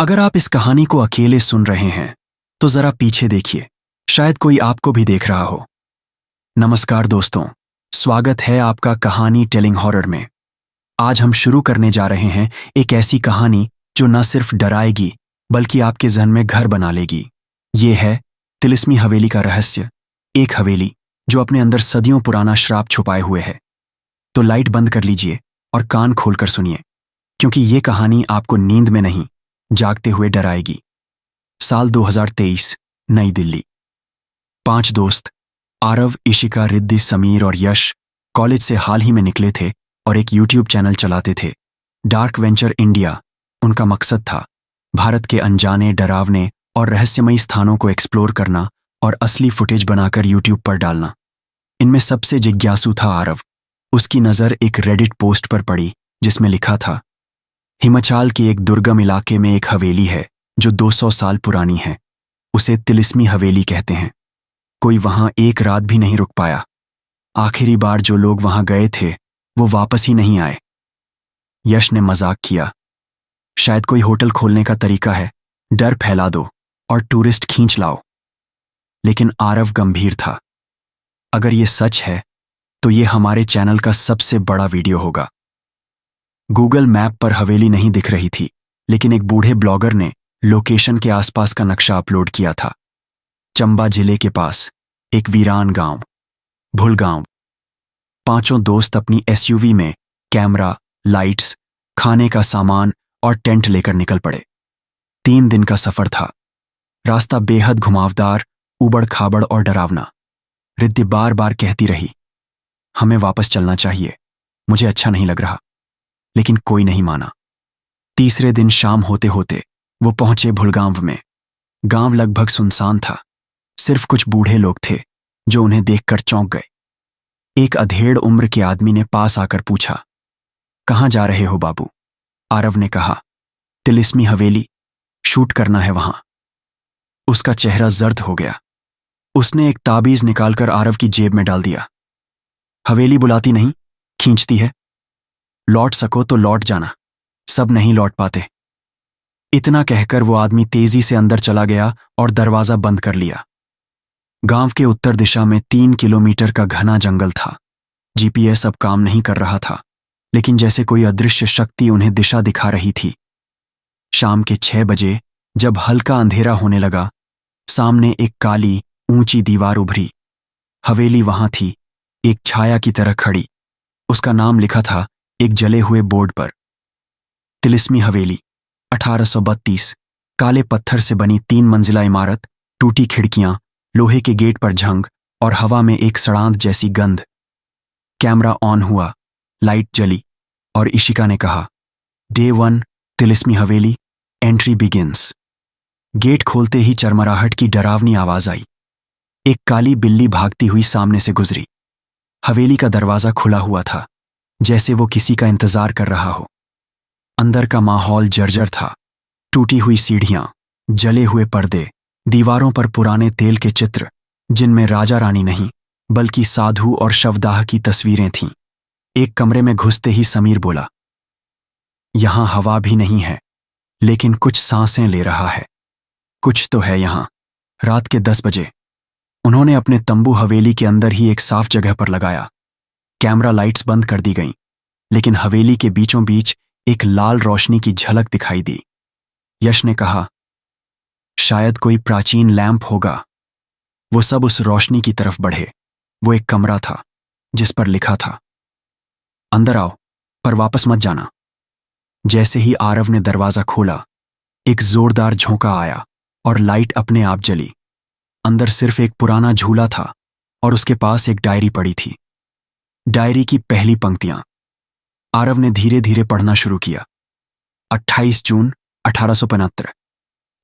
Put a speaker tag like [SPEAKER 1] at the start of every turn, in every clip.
[SPEAKER 1] अगर आप इस कहानी को अकेले सुन रहे हैं तो जरा पीछे देखिए, शायद कोई आपको भी देख रहा हो। नमस्कार दोस्तों, स्वागत है आपका कहानी टेलिंग हॉरर में। आज हम शुरू करने जा रहे हैं एक ऐसी कहानी जो न सिर्फ डराएगी बल्कि आपके जहन में घर बना लेगी। ये है तिलिस्मी हवेली का रहस्य, एक हवेली जो अपने अंदर सदियों पुराना श्राप छुपाए हुए है। तो लाइट बंद कर लीजिए और कान खोलकर सुनिए, क्योंकि ये कहानी आपको नींद में नहीं, जागते हुए डराएगी। साल 2023, नई दिल्ली। 5 दोस्त आरव, इशिका, रिद्धि, समीर और यश कॉलेज से हाल ही में निकले थे और एक यूट्यूब चैनल चलाते थे, डार्क वेंचर इंडिया। उनका मकसद था भारत के अनजाने, डरावने और रहस्यमयी स्थानों को एक्सप्लोर करना और असली फुटेज बनाकर यूट्यूब पर डालना। इनमें सबसे जिज्ञासु था आरव। उसकी नज़र एक रेडिट पोस्ट पर पड़ी जिसमें लिखा था, हिमाचल के एक दुर्गम इलाके में एक हवेली है जो 200 साल पुरानी है। उसे तिलिस्मी हवेली कहते हैं। कोई वहां एक रात भी नहीं रुक पाया। आखिरी बार जो लोग वहां गए थे वो वापस ही नहीं आए। यश ने मजाक किया, शायद कोई होटल खोलने का तरीका है, डर फैला दो और टूरिस्ट खींच लाओ। लेकिन आरव गंभीर था। अगर ये सच है तो ये हमारे चैनल का सबसे बड़ा वीडियो होगा। गूगल मैप पर हवेली नहीं दिख रही थी, लेकिन एक बूढ़े ब्लॉगर ने लोकेशन के आसपास का नक्शा अपलोड किया था। चंबा जिले के पास एक वीरान गांव, भुलगांव। 5 दोस्त अपनी एसयूवी में कैमरा, लाइट्स, खाने का सामान और टेंट लेकर निकल पड़े। 3 दिन का सफर था। रास्ता बेहद घुमावदार, उबड़ खाबड़ और डरावना। रिद्धि बार बार कहती रही, हमें वापस चलना चाहिए, मुझे अच्छा नहीं लग रहा। लेकिन कोई नहीं माना। तीसरे दिन शाम होते होते वो पहुंचे भुलगांव में। गांव लगभग सुनसान था। सिर्फ कुछ बूढ़े लोग थे जो उन्हें देखकर चौंक गए। एक अधेड़ उम्र के आदमी ने पास आकर पूछा, कहां जा रहे हो बाबू? आरव ने कहा, तिलिस्मी हवेली, शूट करना है वहां। उसका चेहरा जर्द हो गया। उसने एक ताबीज निकालकर आरव की जेब में डाल दिया। हवेली बुलाती नहीं, खींचती है। लौट सको तो लौट जाना, सब नहीं लौट पाते। इतना कहकर वो आदमी तेजी से अंदर चला गया और दरवाजा बंद कर लिया। गांव के उत्तर दिशा में 3 किलोमीटर का घना जंगल था। जीपीएस अब काम नहीं कर रहा था, लेकिन जैसे कोई अदृश्य शक्ति उन्हें दिशा दिखा रही थी। शाम के 6 बजे जब हल्का अंधेरा होने लगा, सामने एक काली ऊंची दीवार उभरी। हवेली वहां थी, एक छाया की तरह खड़ी। उसका नाम लिखा था एक जले हुए बोर्ड पर, तिलिस्मी हवेली, 1832। काले पत्थर से बनी 3 मंजिला इमारत, टूटी खिड़कियां, लोहे के गेट पर झंग और हवा में एक सड़ांध जैसी गंध। कैमरा ऑन हुआ, लाइट जली और इशिका ने कहा, डे 1, तिलिस्मी हवेली, एंट्री बिगिंस। गेट खोलते ही चरमराहट की डरावनी आवाज आई। एक काली बिल्ली भागती हुई सामने से गुजरी। हवेली का दरवाजा खुला हुआ था, जैसे वो किसी का इंतजार कर रहा हो। अंदर का माहौल जर्जर था। टूटी हुई सीढ़ियां, जले हुए पर्दे, दीवारों पर पुराने तेल के चित्र जिनमें राजा रानी नहीं बल्कि साधु और शवदाह की तस्वीरें थीं। एक कमरे में घुसते ही समीर बोला, यहां हवा भी नहीं है, लेकिन कुछ सांसें ले रहा है। कुछ तो है यहां। रात के 10 बजे उन्होंने अपने तंबू हवेली के अंदर ही एक साफ जगह पर लगाया। कैमरा लाइट्स बंद कर दी गईं, लेकिन हवेली के बीचों बीच एक लाल रोशनी की झलक दिखाई दी। यश ने कहा, शायद कोई प्राचीन लैंप होगा। वो सब उस रोशनी की तरफ बढ़े। वो एक कमरा था जिस पर लिखा था, अंदर आओ पर वापस मत जाना। जैसे ही आरव ने दरवाजा खोला, एक जोरदार झोंका आया और लाइट अपने आप जली। अंदर सिर्फ एक पुराना झूला था और उसके पास एक डायरी पड़ी थी। डायरी की पहली पंक्तियां। आरव ने धीरे धीरे पढ़ना शुरू किया। 28 जून 1875।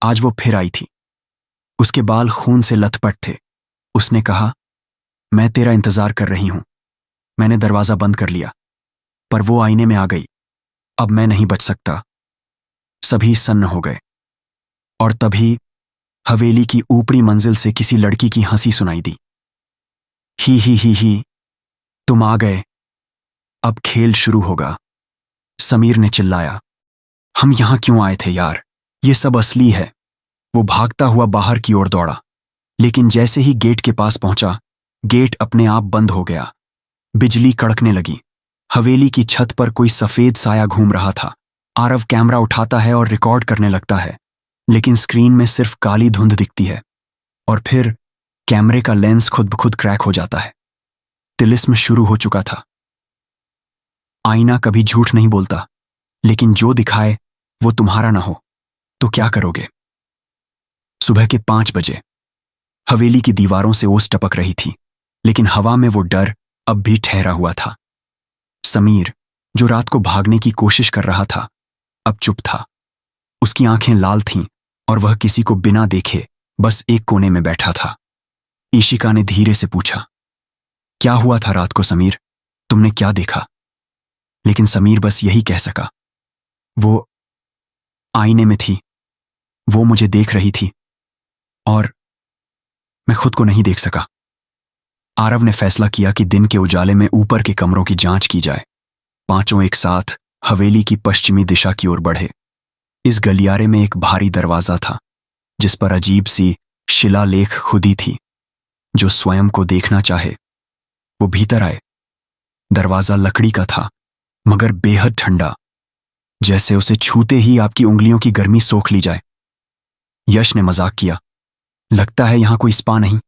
[SPEAKER 1] आज वो फिर आई थी। उसके बाल खून से लथपथ थे। उसने कहा, मैं तेरा इंतजार कर रही हूं। मैंने दरवाजा बंद कर लिया, पर वो आईने में आ गई। अब मैं नहीं बच सकता। सभी सन्न हो गए। और तभी हवेली की ऊपरी मंजिल से किसी लड़की की हंसी सुनाई दी। ही, तुम आ गए, अब खेल शुरू होगा। समीर ने चिल्लाया, हम यहां क्यों आए थे यार? ये सब असली है। वो भागता हुआ बाहर की ओर दौड़ा, लेकिन जैसे ही गेट के पास पहुंचा, गेट अपने आप बंद हो गया। बिजली कड़कने लगी। हवेली की छत पर कोई सफेद साया घूम रहा था। आरव कैमरा उठाता है और रिकॉर्ड करने लगता है, लेकिन स्क्रीन में सिर्फ काली धुंध दिखती है। और फिर कैमरे का लेंस खुद ब खुद क्रैक हो जाता है। तिलिस्म शुरू हो चुका था। आईना कभी झूठ नहीं बोलता, लेकिन जो दिखाए वो तुम्हारा ना हो तो क्या करोगे? सुबह के 5 बजे हवेली की दीवारों से ओस टपक रही थी, लेकिन हवा में वो डर अब भी ठहरा हुआ था। समीर, जो रात को भागने की कोशिश कर रहा था, अब चुप था। उसकी आंखें लाल थीं और वह किसी को बिना देखे बस एक कोने में बैठा था। ईशिका ने धीरे से पूछा, क्या हुआ था रात को समीर? तुमने क्या देखा? लेकिन समीर बस यही कह सका, वो आईने में थी, वो मुझे देख रही थी और मैं खुद को नहीं देख सका। आरव ने फैसला किया कि दिन के उजाले में ऊपर के कमरों की जांच की जाए। पांचों एक साथ हवेली की पश्चिमी दिशा की ओर बढ़े। इस गलियारे में एक भारी दरवाजा था, जिस पर अजीब सी शिलालेख खुदी थी। जो स्वयं को देखना चाहे वो भीतर आए। दरवाजा लकड़ी का था, मगर बेहद ठंडा, जैसे उसे छूते ही आपकी उंगलियों की गर्मी सोख ली जाए। यश ने मजाक किया, लगता है यहां कोई स्पा नहीं,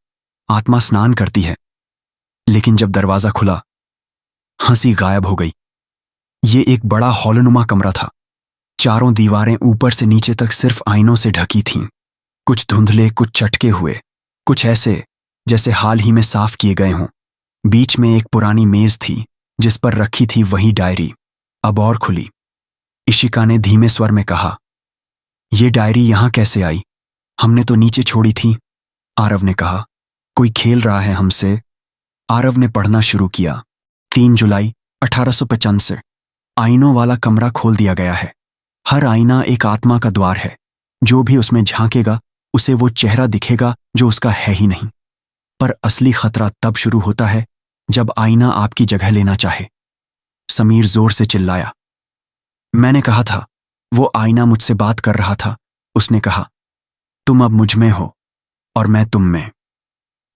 [SPEAKER 1] आत्मा स्नान करती है। लेकिन जब दरवाजा खुला, हंसी गायब हो गई। ये एक बड़ा हॉलनुमा कमरा था। चारों दीवारें ऊपर से नीचे तक सिर्फ आईनों से ढकी थीं। कुछ धुंधले, कुछ चटके हुए, कुछ ऐसे जैसे हाल ही में साफ किए गए हों। बीच में एक पुरानी मेज थी, जिस पर रखी थी वही डायरी, अब और खुली। इशिका ने धीमे स्वर में कहा, यह डायरी यहां कैसे आई? हमने तो नीचे छोड़ी थी। आरव ने कहा, कोई खेल रहा है हमसे। आरव ने पढ़ना शुरू किया। 3 जुलाई 1895 आईनों वाला कमरा खोल दिया गया है। हर आईना एक आत्मा का द्वार है। जो भी उसमें झांकेगा उसे वो चेहरा दिखेगा जो उसका है ही नहीं। पर असली खतरा तब शुरू होता है जब आईना आपकी जगह लेना चाहे। समीर जोर से चिल्लाया। मैंने कहा था, वो आईना मुझसे बात कर रहा था। उसने कहा, तुम अब मुझ में हो और मैं तुम में।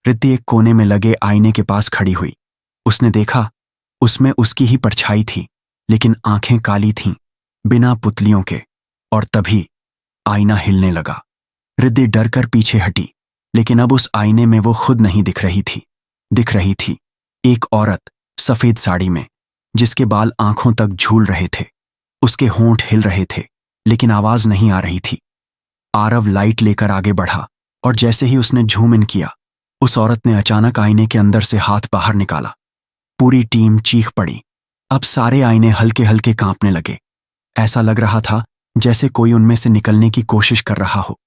[SPEAKER 1] रिद्धि एक कोने में लगे आईने के पास खड़ी हुई। उसने देखा, उसमें उसकी ही परछाई थी, लेकिन आंखें काली थीं, बिना पुतलियों के। और तभी आईना हिलने लगा। रिद्धि डर कर पीछे हटी, लेकिन अब उस आईने में वो खुद नहीं दिख रही थी। दिख रही थी एक औरत सफेद साड़ी में, जिसके बाल आंखों तक झूल रहे थे। उसके होंठ हिल रहे थे, लेकिन आवाज नहीं आ रही थी। आरव लाइट लेकर आगे बढ़ा, और जैसे ही उसने झूम इन किया, उस औरत ने अचानक आईने के अंदर से हाथ बाहर निकाला। पूरी टीम चीख पड़ी। अब सारे आईने हल्के हल्के कांपने लगे। ऐसा लग रहा था जैसे कोई उनमें से निकलने की कोशिश कर रहा हो।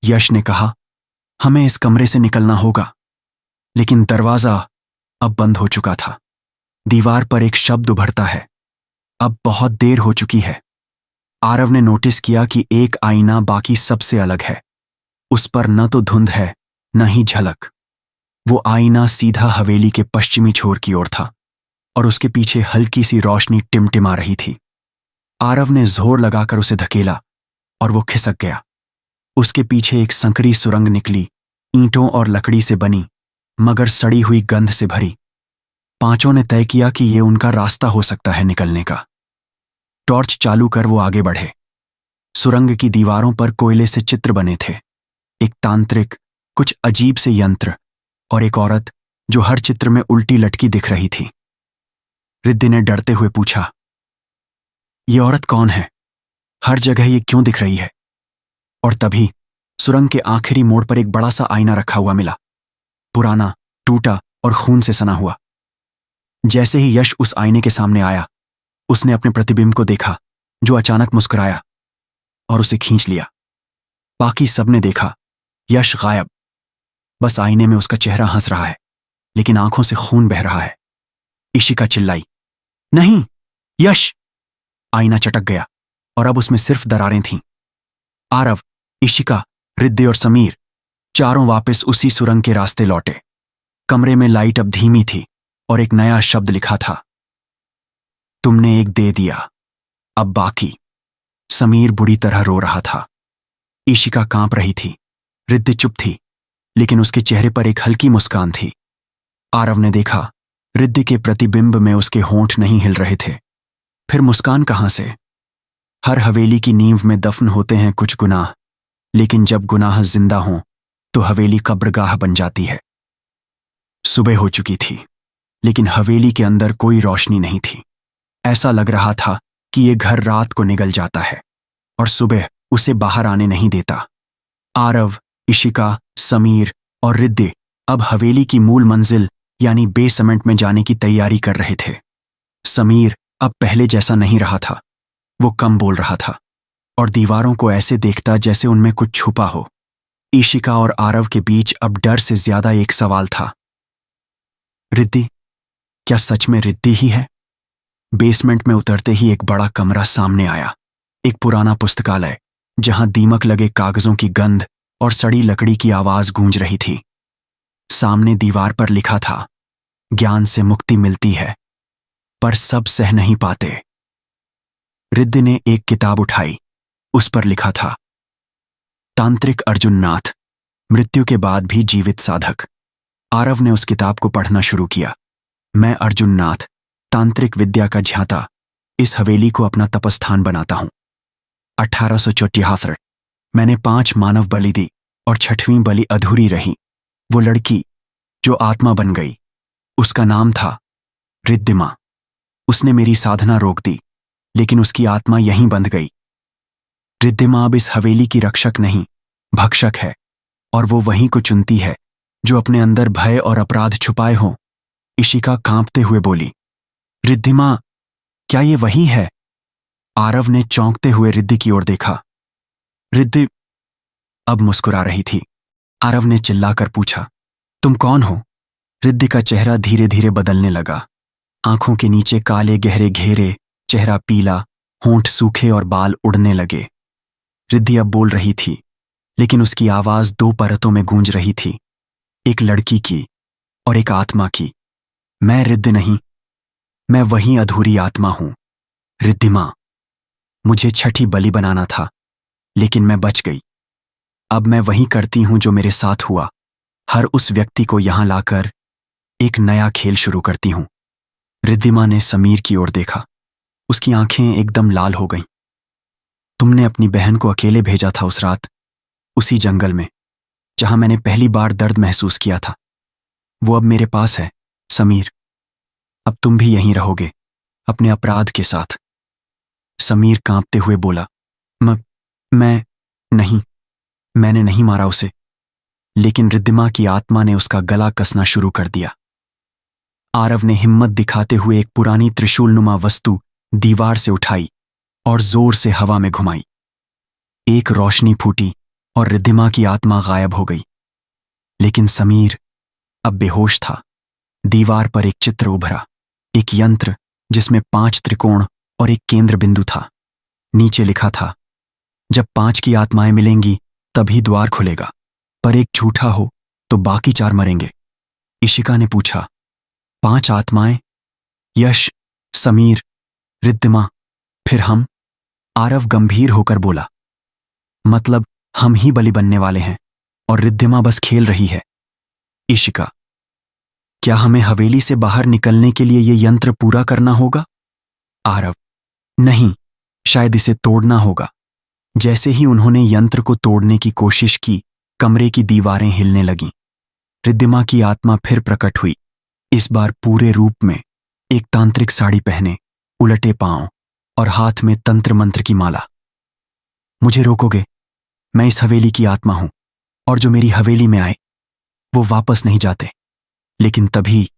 [SPEAKER 1] यश ने कहा, हमें इस कमरे से निकलना होगा। लेकिन दरवाजा अब बंद हो चुका था। दीवार पर एक शब्द उभरता है, अब बहुत देर हो चुकी है। आरव ने नोटिस किया कि एक आईना बाकी सबसे अलग है। उस पर न तो धुंध है, न ही झलक। वो आईना सीधा हवेली के पश्चिमी छोर की ओर था, और उसके पीछे हल्की सी रोशनी टिमटिमा रही थी। आरव ने जोर लगाकर उसे धकेला, और वो खिसक गया। उसके पीछे एक संकरी सुरंग निकली, ईंटों और लकड़ी से बनी, मगर सड़ी हुई गंध से भरी। पांचों ने तय किया कि ये उनका रास्ता हो सकता है निकलने का। टॉर्च चालू कर वो आगे बढ़े। सुरंग की दीवारों पर कोयले से चित्र बने थे। एक तांत्रिक, कुछ अजीब से यंत्र, और एक औरत जो हर चित्र में उल्टी लटकी दिख रही थी। रिद्धि ने डरते हुए पूछा, ये औरत कौन है? हर जगह ये क्यों दिख रही है? और तभी सुरंग के आखिरी मोड़ पर एक बड़ा सा आईना रखा हुआ मिला, पुराना, टूटा और खून से सना हुआ। जैसे ही यश उस आईने के सामने आया, उसने अपने प्रतिबिंब को देखा, जो अचानक मुस्कुराया और उसे खींच लिया। बाकी सबने देखा, यश गायब। बस आईने में उसका चेहरा हंस रहा है, लेकिन आंखों से खून बह रहा है। इशिका चिल्लाई, नहीं, यश! आईना चटक गया, और अब उसमें सिर्फ दरारें थीं। आरव, इशिका, रिद्धि और समीर चारों वापस उसी सुरंग के रास्ते लौटे। कमरे में लाइट अब धीमी थी, और एक नया शब्द लिखा था, तुमने एक दे दिया, अब बाकी। समीर बुरी तरह रो रहा था। ईशिका कांप रही थी। रिद्धि चुप थी, लेकिन उसके चेहरे पर एक हल्की मुस्कान थी। आरव ने देखा, रिद्धि के प्रतिबिंब में उसके होंठ नहीं हिल रहे थे। फिर मुस्कान कहां से? हर हवेली की नींव में दफन होते हैं कुछ गुनाह, लेकिन जब गुनाह जिंदा हों तो हवेली कब्रगाह बन जाती है। सुबह हो चुकी थी, लेकिन हवेली के अंदर कोई रोशनी नहीं थी। ऐसा लग रहा था कि ये घर रात को निगल जाता है और सुबह उसे बाहर आने नहीं देता। आरव, इशिका, समीर और रिद्धि अब हवेली की मूल मंजिल यानी बेसमेंट में जाने की तैयारी कर रहे थे। समीर अब पहले जैसा नहीं रहा था। वो कम बोल रहा था और दीवारों को ऐसे देखता जैसे उनमें कुछ छुपा हो। ईशिका और आरव के बीच अब डर से ज्यादा एक सवाल था। रिद्धि, क्या सच में रिद्धि ही है? बेसमेंट में उतरते ही एक बड़ा कमरा सामने आया। एक पुराना पुस्तकालय, जहां दीमक लगे कागजों की गंध और सड़ी लकड़ी की आवाज गूंज रही थी। सामने दीवार पर लिखा था, ज्ञान से मुक्ति मिलती है, पर सब सह नहीं पाते। रिद्धि ने एक किताब उठाई। उस पर लिखा था, तांत्रिक अर्जुन नाथ, मृत्यु के बाद भी जीवित साधक। आरव ने उस किताब को पढ़ना शुरू किया। मैं अर्जुन नाथ, तांत्रिक विद्या का ज्ञाता, इस हवेली को अपना तपस्थान बनाता हूं। 1874 मैंने 5 मानव बलि दी और 6वीं बलि अधूरी रही। वो लड़की जो आत्मा बन गई, उसका नाम था रिद्धिमा। उसने मेरी साधना रोक दी, लेकिन उसकी आत्मा यहीं बंध गई। रिद्धिमा अब इस हवेली की रक्षक नहीं, भक्षक है, और वो वहीं को चुनती है जो अपने अंदर भय और अपराध छुपाए हों। इशिका कांपते हुए बोली, रिद्धिमा, क्या ये वही है? आरव ने चौंकते हुए रिद्धि की ओर देखा। रिद्धि अब मुस्कुरा रही थी। आरव ने चिल्लाकर पूछा, तुम कौन हो? रिद्धि का चेहरा धीरे धीरे बदलने लगा। आंखों के नीचे काले गहरे घेरे, चेहरा पीला, होंठ सूखे और बाल उड़ने लगे। रिद्धि अब बोल रही थी, लेकिन उसकी आवाज 2 परतों में गूंज रही थी, एक लड़की की और एक आत्मा की। मैं रिद्धि नहीं, मैं वही अधूरी आत्मा हूं। रिद्धिमा, मुझे 6ठी बलि बनाना था, लेकिन मैं बच गई। अब मैं वही करती हूं जो मेरे साथ हुआ। हर उस व्यक्ति को यहां लाकर एक नया खेल शुरू करती हूं। रिद्धिमा ने समीर की ओर देखा। उसकी आंखें एकदम लाल हो गईं। तुमने अपनी बहन को अकेले भेजा था उस रात, उसी जंगल में, जहां मैंने पहली बार दर्द महसूस किया था। वो अब मेरे पास है, समीर। अब तुम भी यहीं रहोगे, अपने अपराध के साथ। समीर कांपते हुए बोला, मैं नहीं, मैंने नहीं मारा उसे। लेकिन रिद्धिमा की आत्मा ने उसका गला कसना शुरू कर दिया। आरव ने हिम्मत दिखाते हुए एक पुरानी त्रिशूलनुमा वस्तु दीवार से उठाई और जोर से हवा में घुमाई। एक रोशनी फूटी और रिद्धिमा की आत्मा गायब हो गई। लेकिन समीर अब बेहोश था। दीवार पर एक चित्र उभरा, एक यंत्र जिसमें 5 त्रिकोण और एक केंद्र बिंदु था। नीचे लिखा था, जब 5 की आत्माएं मिलेंगी तभी द्वार खुलेगा, पर एक झूठा हो तो बाकी 4 मरेंगे। इशिका ने पूछा, 5 आत्माएं? यश, समीर, रिद्धिमा, फिर हम? आरव गंभीर होकर बोला, मतलब हम ही बलि बनने वाले हैं और रिद्धिमा बस खेल रही है। इशिका, क्या हमें हवेली से बाहर निकलने के लिए यह यंत्र पूरा करना होगा? आरव, नहीं, शायद इसे तोड़ना होगा। जैसे ही उन्होंने यंत्र को तोड़ने की कोशिश की, कमरे की दीवारें हिलने लगीं। रिद्धिमा की आत्मा फिर प्रकट हुई, इस बार पूरे रूप में, एक तांत्रिक साड़ी पहने, उलटे पांव और हाथ में तंत्र मंत्र की माला। मुझे रोकोगे? मैं इस हवेली की आत्मा हूं, और जो मेरी हवेली में आए वो वापस नहीं जाते। लेकिन तभी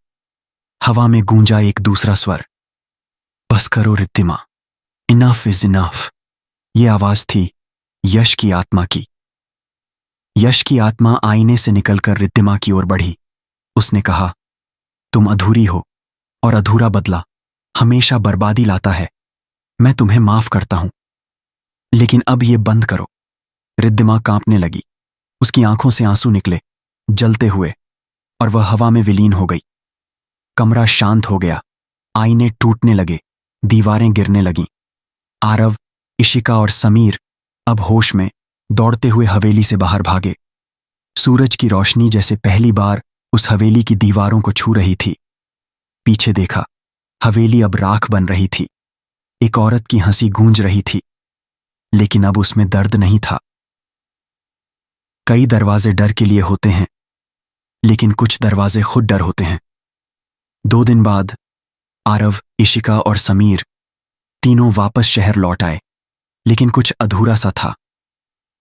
[SPEAKER 1] हवा में गूंजा एक दूसरा स्वर, बस करो रिद्धिमा, इनफ इज इनफ। ये आवाज थी यश की आत्मा की। यश की आत्मा आईने से निकलकर रिद्धिमा की ओर बढ़ी। उसने कहा, तुम अधूरी हो और अधूरा बदला हमेशा बर्बादी लाता है। मैं तुम्हें माफ करता हूं, लेकिन अब ये बंद करो। रिद्धिमा कांपने लगी। उसकी आंखों से आंसू निकले, जलते हुए, और वह हवा में विलीन हो गई। कमरा शांत हो गया। आईने टूटने लगे, दीवारें गिरने लगीं। आरव, इशिका और समीर अब होश में दौड़ते हुए हवेली से बाहर भागे। सूरज की रोशनी जैसे पहली बार उस हवेली की दीवारों को छू रही थी। पीछे देखा, हवेली अब राख बन रही थी। एक औरत की हंसी गूंज रही थी, लेकिन अब उसमें दर्द नहीं था। कई दरवाजे डर के लिए होते हैं, लेकिन कुछ दरवाजे खुद डर होते हैं। 2 दिन बाद आरव, इशिका और समीर तीनों वापस शहर लौट आए, लेकिन कुछ अधूरा सा था।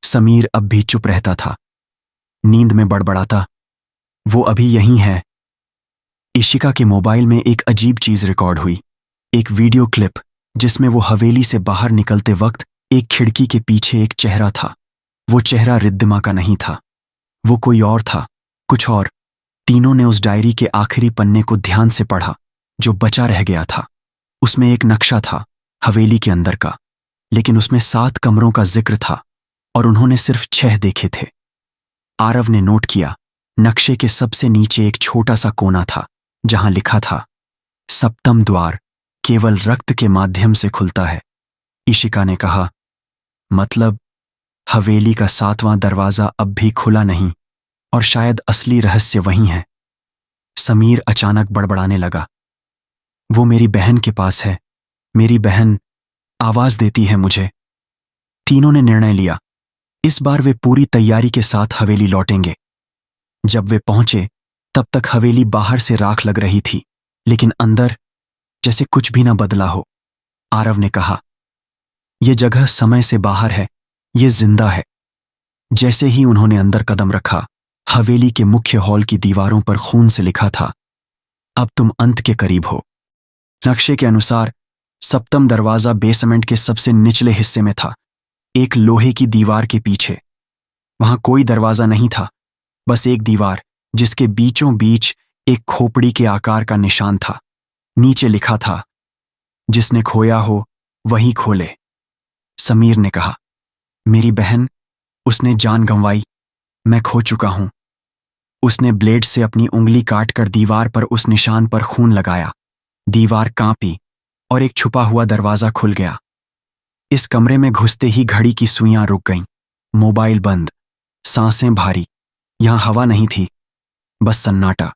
[SPEAKER 1] समीर अब भी चुप रहता था, नींद में बड़बड़ाता, वो अभी यहीं है। इशिका के मोबाइल में एक अजीब चीज रिकॉर्ड हुई, एक वीडियो क्लिप जिसमें वो हवेली से बाहर निकलते वक्त एक खिड़की के पीछे एक चेहरा था। वो चेहरा रिद्धिमा का नहीं था, वो कोई और था, कुछ और। तीनों ने उस डायरी के आखिरी पन्ने को ध्यान से पढ़ा जो बचा रह गया था। उसमें एक नक्शा था हवेली के अंदर का, लेकिन उसमें 7 कमरों का जिक्र था और उन्होंने सिर्फ 6 देखे थे। आरव ने नोट किया, नक्शे के सबसे नीचे एक छोटा सा कोना था जहां लिखा था, सप्तम द्वार केवल रक्त के माध्यम से खुलता है। इशिका ने कहा, मतलब हवेली का 7वां दरवाजा अब भी खुला नहीं और शायद असली रहस्य वहीं है। समीर अचानक बड़बड़ाने लगा, वो मेरी बहन के पास है, मेरी बहन आवाज देती है मुझे। तीनों ने निर्णय लिया, इस बार वे पूरी तैयारी के साथ हवेली लौटेंगे। जब वे पहुंचे तब तक हवेली बाहर से राख लग रही थी, लेकिन अंदर जैसे कुछ भी न बदला हो। आरव ने कहा, यह जगह समय से बाहर है, ये जिंदा है। जैसे ही उन्होंने अंदर कदम रखा, हवेली के मुख्य हॉल की दीवारों पर खून से लिखा था, अब तुम अंत के करीब हो। नक्शे के अनुसार सप्तम दरवाजा बेसमेंट के सबसे निचले हिस्से में था, एक लोहे की दीवार के पीछे। वहां कोई दरवाजा नहीं था, बस एक दीवार जिसके बीचों बीच एक खोपड़ी के आकार का निशान था। नीचे लिखा था, जिसने खोया हो वही खोले। समीर ने कहा, मेरी बहन, उसने जान गंवाई, मैं खो चुका हूं। उसने ब्लेड से अपनी उंगली काटकर दीवार पर उस निशान पर खून लगाया। दीवार कांपी और एक छुपा हुआ दरवाजा खुल गया। इस कमरे में घुसते ही घड़ी की सुइयां रुक गईं, मोबाइल बंद, सांसें भारी। यहां हवा नहीं थी, बस सन्नाटा।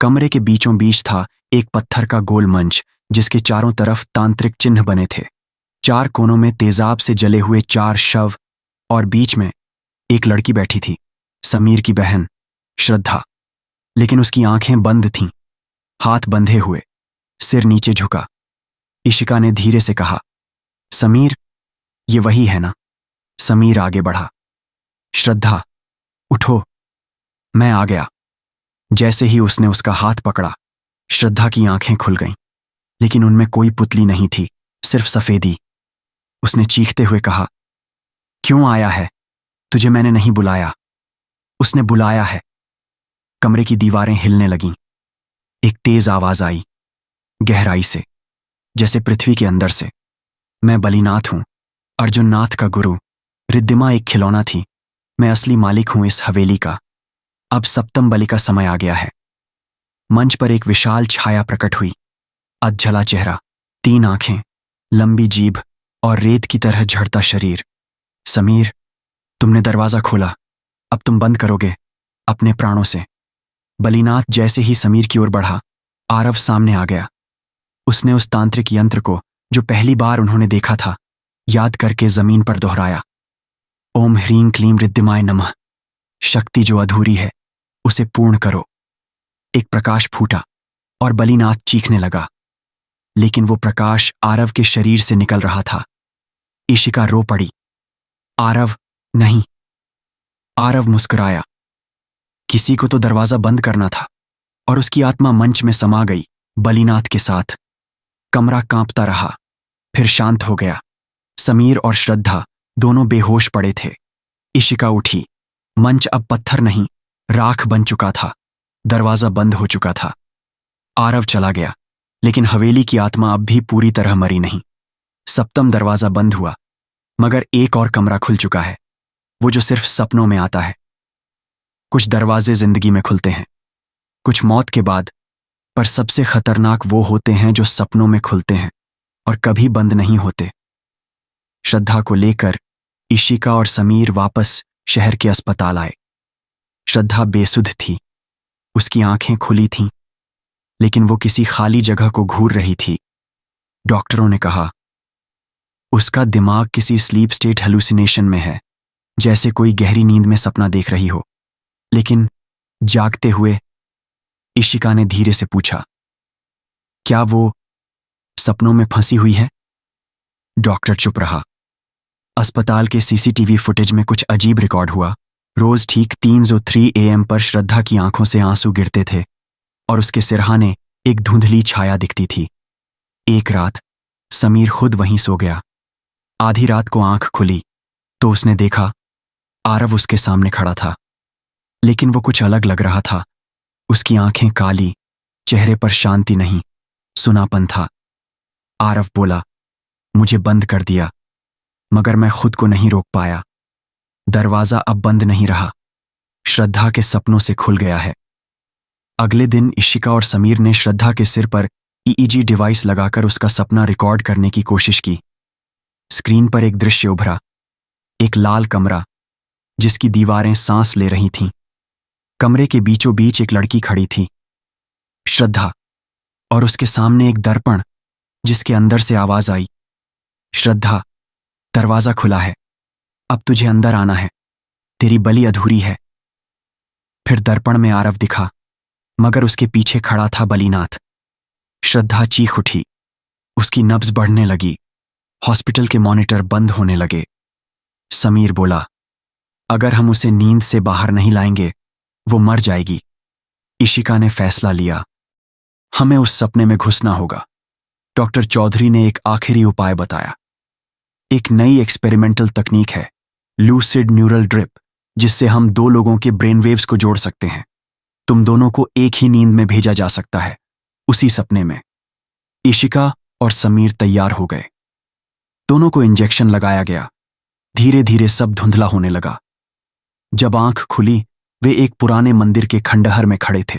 [SPEAKER 1] कमरे के बीचों बीच था एक पत्थर का गोल मंच जिसके चारों तरफ तांत्रिक चिन्ह बने थे। 4 कोनों में तेजाब से जले हुए 4 शव और बीच में एक लड़की बैठी थी, समीर की बहन श्रद्धा। लेकिन उसकी आंखें बंद थीं, हाथ बंधे हुए, सिर नीचे झुका। इशिका ने धीरे से कहा, समीर, ये वही है ना? समीर आगे बढ़ा, श्रद्धा उठो, मैं आ गया। जैसे ही उसने उसका हाथ पकड़ा, श्रद्धा की आंखें खुल गईं, लेकिन उनमें कोई पुतली नहीं थी, सिर्फ सफेदी। उसने चीखते हुए कहा, क्यों आया है? तुझे मैंने नहीं बुलाया। उसने बुलाया है। कमरे की दीवारें हिलने लगीं। एक तेज आवाज आई, गहराई से, जैसे पृथ्वी के अंदर से, मैं बलिनाथ हूं, अर्जुननाथ का गुरु। रिद्धिमा एक खिलौना थी, मैं असली मालिक हूं इस हवेली का। अब सप्तम बलि का समय आ गया है। मंच पर एक विशाल छाया प्रकट हुई, अधजला चेहरा, 3 आंखें, लंबी जीभ और रेत की तरह झड़ता शरीर। समीर, तुमने दरवाजा खोला, अब तुम बंद करोगे अपने प्राणों से। बलिनाथ जैसे ही समीर की ओर बढ़ा, आरव सामने आ गया। उसने उस तांत्रिक यंत्र को जो पहली बार उन्होंने देखा था, याद करके जमीन पर दोहराया, ओम ह्रीं क्लीं रिद्धिमाय नमः। शक्ति जो अधूरी है उसे पूर्ण करो। एक प्रकाश फूटा और बलिनाथ चीखने लगा, लेकिन वो प्रकाश आरव के शरीर से निकल रहा था। इशिका रो पड़ी, आरव नहीं। आरव मुस्कुराया, किसी को तो दरवाजा बंद करना था, और उसकी आत्मा मंच में समा गई बलिनाथ के साथ। कमरा कांपता रहा, फिर शांत हो गया। समीर और श्रद्धा दोनों बेहोश पड़े थे। इशिका उठी। मंच अब पत्थर नहीं, राख बन चुका था। दरवाजा बंद हो चुका था। आरव चला गया, लेकिन हवेली की आत्मा अब भी पूरी तरह मरी नहीं। सप्तम दरवाजा बंद हुआ, मगर एक और कमरा खुल चुका है, वो जो सिर्फ सपनों में आता है। कुछ दरवाजे जिंदगी में खुलते हैं, कुछ मौत के बाद, पर सबसे खतरनाक वो होते हैं जो सपनों में खुलते हैं और कभी बंद नहीं होते। श्रद्धा को लेकर इशिका और समीर वापस शहर के अस्पताल आए। श्रद्धा बेसुध थी, उसकी आंखें खुली थीं, लेकिन वो किसी खाली जगह को घूर रही थी। डॉक्टरों ने कहा, उसका दिमाग किसी स्लीप स्टेट हेलुसिनेशन में है, जैसे कोई गहरी नींद में सपना देख रही हो। लेकिन जागते हुए इशिका ने धीरे से पूछा, क्या वो सपनों में फंसी हुई है? डॉक्टर चुप रहा। अस्पताल के सीसीटीवी फुटेज में कुछ अजीब रिकॉर्ड हुआ। रोज ठीक 3:03 AM पर श्रद्धा की आंखों से आंसू गिरते थे और उसके सिरहाने एक धुंधली छाया दिखती थी। एक रात समीर खुद वहीं सो गया। आधी रात को आंख खुली तो उसने देखा आरव उसके सामने खड़ा था, लेकिन वो कुछ अलग लग रहा था। उसकी आंखें काली, चेहरे पर शांति नहीं, सुनापन था। आरव बोला, मुझे बंद कर दिया, मगर मैं खुद को नहीं रोक पाया। दरवाजा अब बंद नहीं रहा, श्रद्धा के सपनों से खुल गया है। अगले दिन इशिका और समीर ने श्रद्धा के सिर पर EEG डिवाइस लगाकर उसका सपना रिकॉर्ड करने की कोशिश की। स्क्रीन पर एक दृश्य उभरा, एक लाल कमरा जिसकी दीवारें सांस ले रही थीं। कमरे के बीचों बीच एक लड़की खड़ी थी, श्रद्धा, और उसके सामने एक दर्पण जिसके अंदर से आवाज आई, श्रद्धा, दरवाजा खुला है, अब तुझे अंदर आना है, तेरी बलि अधूरी है। फिर दर्पण में आरव दिखा, मगर उसके पीछे खड़ा था बलीनाथ। श्रद्धा चीख उठी, उसकी नब्ज बढ़ने लगी, हॉस्पिटल के मॉनिटर बंद होने लगे। समीर बोला, अगर हम उसे नींद से बाहर नहीं लाएंगे वो मर जाएगी। इशिका ने फैसला लिया, हमें उस सपने में घुसना होगा। डॉक्टर चौधरी ने एक आखिरी उपाय बताया। एक नई एक्सपेरिमेंटल तकनीक है, लूसिड न्यूरल ड्रिप, जिससे हम दो लोगों के ब्रेन वेव्स को जोड़ सकते हैं। तुम दोनों को एक ही नींद में भेजा जा सकता है, उसी सपने में। इशिका और समीर तैयार हो गए। दोनों को इंजेक्शन लगाया गया। धीरे धीरे सब धुंधला होने लगा। जब आंख खुली वे एक पुराने मंदिर के खंडहर में खड़े थे।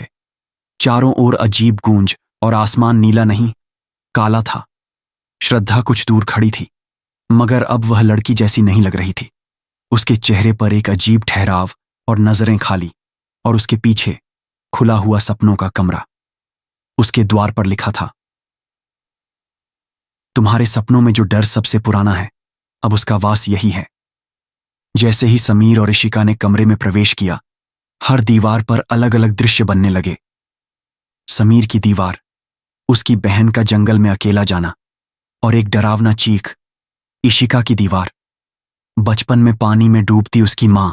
[SPEAKER 1] चारों ओर अजीब गूंज और आसमान नीला नहीं, काला था। श्रद्धा कुछ दूर खड़ी थी, मगर अब वह लड़की जैसी नहीं लग रही थी। उसके चेहरे पर एक अजीब ठहराव और नजरें खाली, और उसके पीछे खुला हुआ सपनों का कमरा। उसके द्वार पर लिखा था, तुम्हारे सपनों में जो डर सबसे पुराना है, अब उसका वास यही है। जैसे ही समीर और इशिका ने कमरे में प्रवेश किया, हर दीवार पर अलग अलग दृश्य बनने लगे। समीर की दीवार, उसकी बहन का जंगल में अकेला जाना और एक डरावना चीख। इशिका की दीवार, बचपन में पानी में डूबती उसकी मां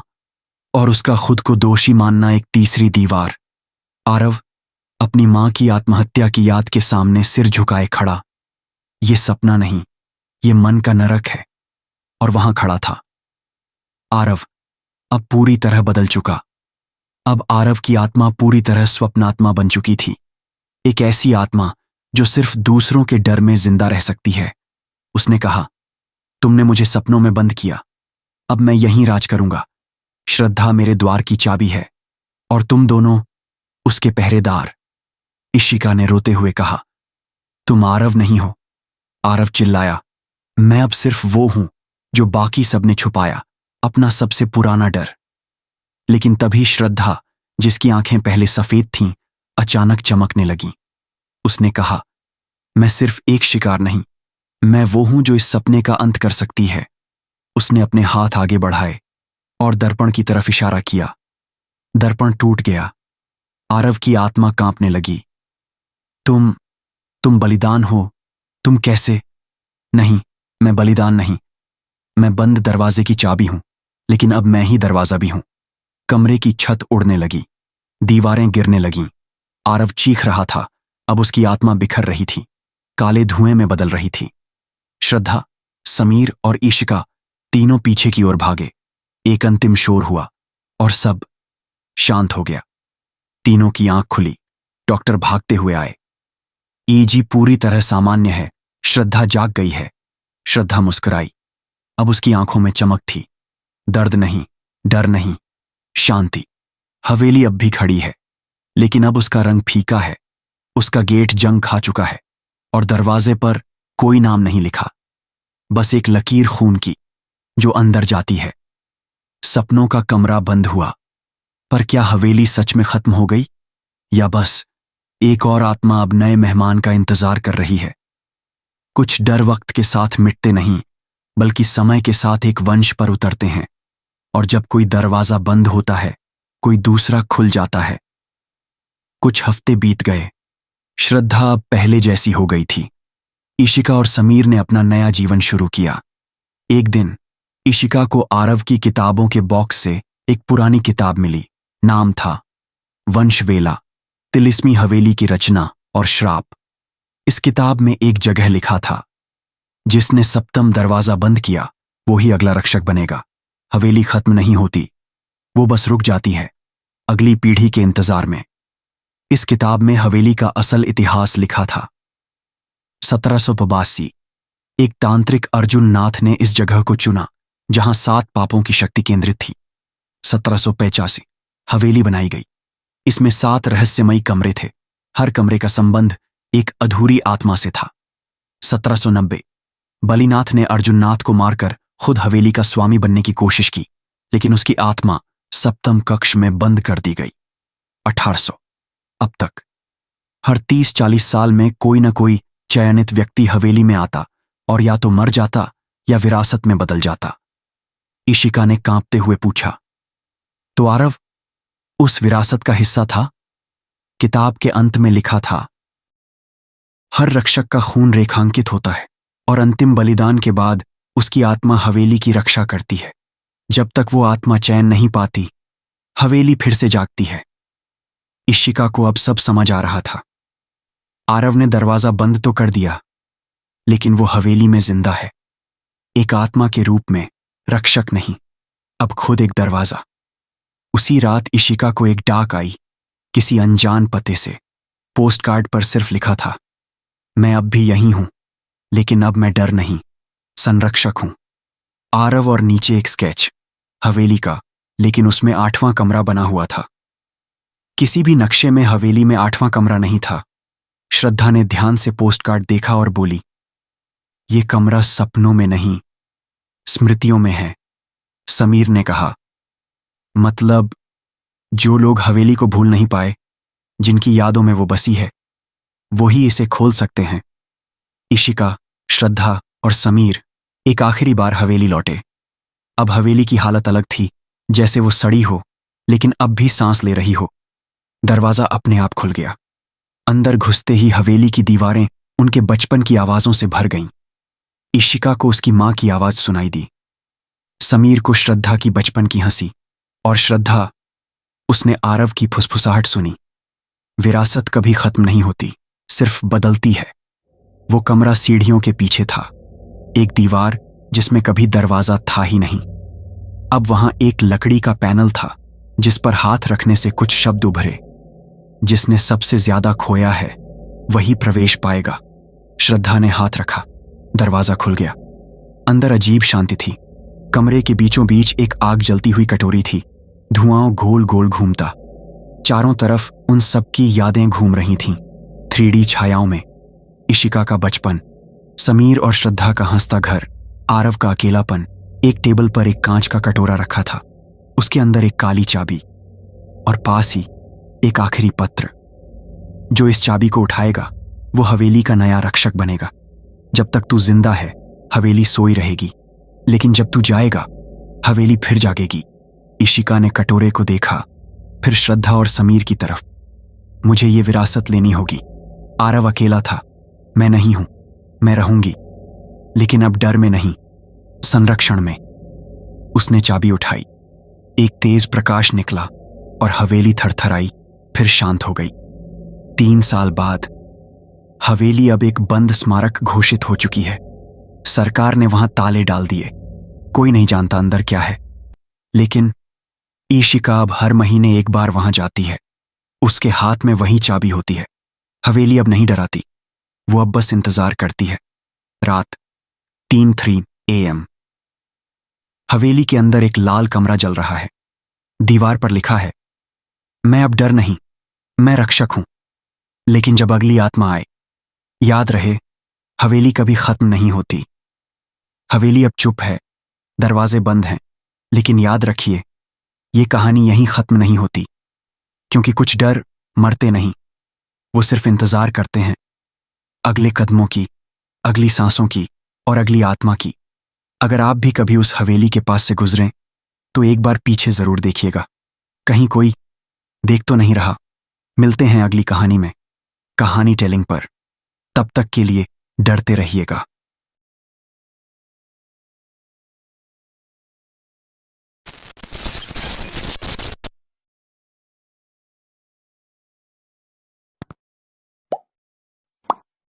[SPEAKER 1] और उसका खुद को दोषी मानना एक तीसरी दीवार। आरव अपनी मां की आत्महत्या की याद के सामने सिर झुकाए खड़ा। ये सपना नहीं, ये मन का नरक है। और वहां खड़ा था आरव, अब पूरी तरह बदल चुका। अब आरव की आत्मा पूरी तरह स्वप्नात्मा बन चुकी थी। एक ऐसी आत्मा जो सिर्फ दूसरों के डर में जिंदा रह सकती है। उसने कहा, तुमने मुझे सपनों में बंद किया, अब मैं यहीं राज करूंगा। श्रद्धा मेरे द्वार की चाबी है और तुम दोनों उसके पहरेदार। इशिका ने रोते हुए कहा, तुम आरव नहीं हो। आरव चिल्लाया, मैं अब सिर्फ वो हूं जो बाकी सबने छुपाया, अपना सबसे पुराना डर। लेकिन तभी श्रद्धा, जिसकी आंखें पहले सफेद थीं, अचानक चमकने लगीं। उसने कहा, मैं सिर्फ एक शिकार नहीं, मैं वो हूं जो इस सपने का अंत कर सकती है। उसने अपने हाथ आगे बढ़ाए और दर्पण की तरफ इशारा किया। दर्पण टूट गया। आरव की आत्मा कांपने लगी। तुम बलिदान हो। तुम कैसे? नहीं, मैं बलिदान नहीं, मैं बंद दरवाजे की चाबी हूं, लेकिन अब मैं ही दरवाजा भी हूं। कमरे की छत उड़ने लगी, दीवारें गिरने लगीं। आरव चीख रहा था, अब उसकी आत्मा बिखर रही थी, काले धुएं में बदल रही थी। श्रद्धा, समीर और इशिका तीनों पीछे की ओर भागे। एक अंतिम शोर हुआ और सब शांत हो गया। तीनों की आंख खुली। डॉक्टर भागते हुए आए। EEG पूरी तरह सामान्य है, श्रद्धा जाग गई है। श्रद्धा मुस्कुराई। अब उसकी आंखों में चमक थी। दर्द नहीं, डर नहीं, शांति। हवेली अब भी खड़ी है, लेकिन अब उसका रंग फीका है। उसका गेट जंग खा चुका है और दरवाजे पर कोई नाम नहीं लिखा, बस एक लकीर खून की। जो अंदर जाती है। सपनों का कमरा बंद हुआ, पर क्या हवेली सच में खत्म हो गई, या बस एक और आत्मा अब नए मेहमान का इंतजार कर रही है? कुछ डर वक्त के साथ मिटते नहीं, बल्कि समय के साथ एक वंश पर उतरते हैं, और जब कोई दरवाजा बंद होता है, कोई दूसरा खुल जाता है। कुछ हफ्ते बीत गए। श्रद्धा अब पहले जैसी हो गई थी। इशिका और समीर ने अपना नया जीवन शुरू किया। एक दिन इशिका को आरव की किताबों के बॉक्स से एक पुरानी किताब मिली। नाम था वंशवेला, तिलिस्मी हवेली की रचना और श्राप। इस किताब में एक जगह लिखा था, जिसने सप्तम दरवाजा बंद किया वो ही अगला रक्षक बनेगा। हवेली खत्म नहीं होती, वो बस रुक जाती है, अगली पीढ़ी के इंतजार में। इस किताब में हवेली का असल इतिहास लिखा था। 1782 एक तांत्रिक अर्जुन नाथ ने इस जगह को चुना जहां 7 पापों की शक्ति केंद्रित थी। 1785 हवेली बनाई गई। इसमें 7 रहस्यमयी कमरे थे। हर कमरे का संबंध एक अधूरी आत्मा से था। 1790 बलिनाथ ने अर्जुननाथ को मारकर खुद हवेली का स्वामी बनने की कोशिश की, लेकिन उसकी आत्मा सप्तम कक्ष में बंद कर दी गई। 1800 अब तक हर 30-40 साल में कोई न कोई चयनित व्यक्ति हवेली में आता और या तो मर जाता या विरासत में बदल जाता। इशिका ने कांपते हुए पूछा, तो आरव उस विरासत का हिस्सा था? किताब के अंत में लिखा था, हर रक्षक का खून रेखांकित होता है और अंतिम बलिदान के बाद उसकी आत्मा हवेली की रक्षा करती है। जब तक वो आत्मा चैन नहीं पाती, हवेली फिर से जागती है। इशिका को अब सब समझ आ रहा था। आरव ने दरवाजा बंद तो कर दिया, लेकिन वो हवेली में जिंदा है, एक आत्मा के रूप में, रक्षक नहीं, अब खुद एक दरवाजा। उसी रात इशिका को एक डाक आई, किसी अनजान पते से। पोस्ट कार्ड पर सिर्फ लिखा था, मैं अब भी यहीं हूं, लेकिन अब मैं डर नहीं, संरक्षक हूं। आरव और नीचे एक स्केच हवेली का, लेकिन उसमें 8वां कमरा बना हुआ था। किसी भी नक्शे में हवेली में 8वां कमरा नहीं था। श्रद्धा ने ध्यान से पोस्ट कार्ड देखा और बोली, ये कमरा सपनों में नहीं, स्मृतियों में है। समीर ने कहा, मतलब जो लोग हवेली को भूल नहीं पाए, जिनकी यादों में वो बसी है, वो ही इसे खोल सकते हैं। इशिका, श्रद्धा और समीर एक आखिरी बार हवेली लौटे। अब हवेली की हालत अलग थी, जैसे वो सड़ी हो, लेकिन अब भी सांस ले रही हो। दरवाजा अपने आप खुल गया। अंदर घुसते ही हवेली की दीवारें उनके बचपन की आवाजों से भर गईं। इशिका को उसकी मां की आवाज सुनाई दी, समीर को श्रद्धा की बचपन की हंसी, और श्रद्धा, उसने आरव की फुसफुसाहट सुनी। विरासत कभी खत्म नहीं होती, सिर्फ बदलती है। वो कमरा सीढ़ियों के पीछे था, एक दीवार जिसमें कभी दरवाजा था ही नहीं। अब वहां एक लकड़ी का पैनल था, जिस पर हाथ रखने से कुछ शब्द उभरे, जिसने सबसे ज्यादा खोया है वही प्रवेश पाएगा। श्रद्धा ने हाथ रखा, दरवाजा खुल गया। अंदर अजीब शांति थी। कमरे के बीचों बीच एक आग जलती हुई कटोरी थी, धुआं गोल गोल घूमता। चारों तरफ उन सबकी यादें घूम रही थीं, 3D छायाओं में। इशिका का बचपन, समीर और श्रद्धा का हंसता घर, आरव का अकेलापन। एक टेबल पर एक कांच का कटोरा रखा था, उसके अंदर एक काली चाबी, और पास ही एक आखिरी पत्र। जो इस चाबी को उठाएगा वो हवेली का नया रक्षक बनेगा। जब तक तू जिंदा है हवेली सोई रहेगी, लेकिन जब तू जाएगा हवेली फिर जागेगी। इशिका ने कटोरे को देखा, फिर श्रद्धा और समीर की तरफ। मुझे ये विरासत लेनी होगी। आरव अकेला था, मैं नहीं हूं, मैं रहूंगी, लेकिन अब डर में नहीं, संरक्षण में। उसने चाबी उठाई, एक तेज प्रकाश निकला और हवेली थरथराई, फिर शांत हो गई। 3 साल बाद हवेली अब एक बंद स्मारक घोषित हो चुकी है। सरकार ने वहां ताले डाल दिए, कोई नहीं जानता अंदर क्या है, लेकिन इशिका अब हर महीने एक बार वहां जाती है। उसके हाथ में वही चाबी होती है। हवेली अब नहीं डराती, वो अब बस इंतजार करती है। रात 3:03 AM। हवेली के अंदर एक लाल कमरा जल रहा है। दीवार पर लिखा है, मैं अब डर नहीं, मैं रक्षक हूं। लेकिन जब अगली आत्मा आए, याद रहे हवेली कभी खत्म नहीं होती। हवेली अब चुप है, दरवाजे बंद हैं, लेकिन याद रखिए, ये कहानी यहीं खत्म नहीं होती, क्योंकि कुछ डर मरते नहीं, वो सिर्फ इंतजार करते हैं अगले कदमों की, अगली सांसों की और अगली आत्मा की। अगर आप भी कभी उस हवेली के पास से गुजरें तो एक बार पीछे जरूर देखिएगा, कहीं कोई देख तो नहीं रहा। मिलते हैं अगली कहानी में, कहानी टेलिंग पर। तब तक के लिए डरते रहिएगा।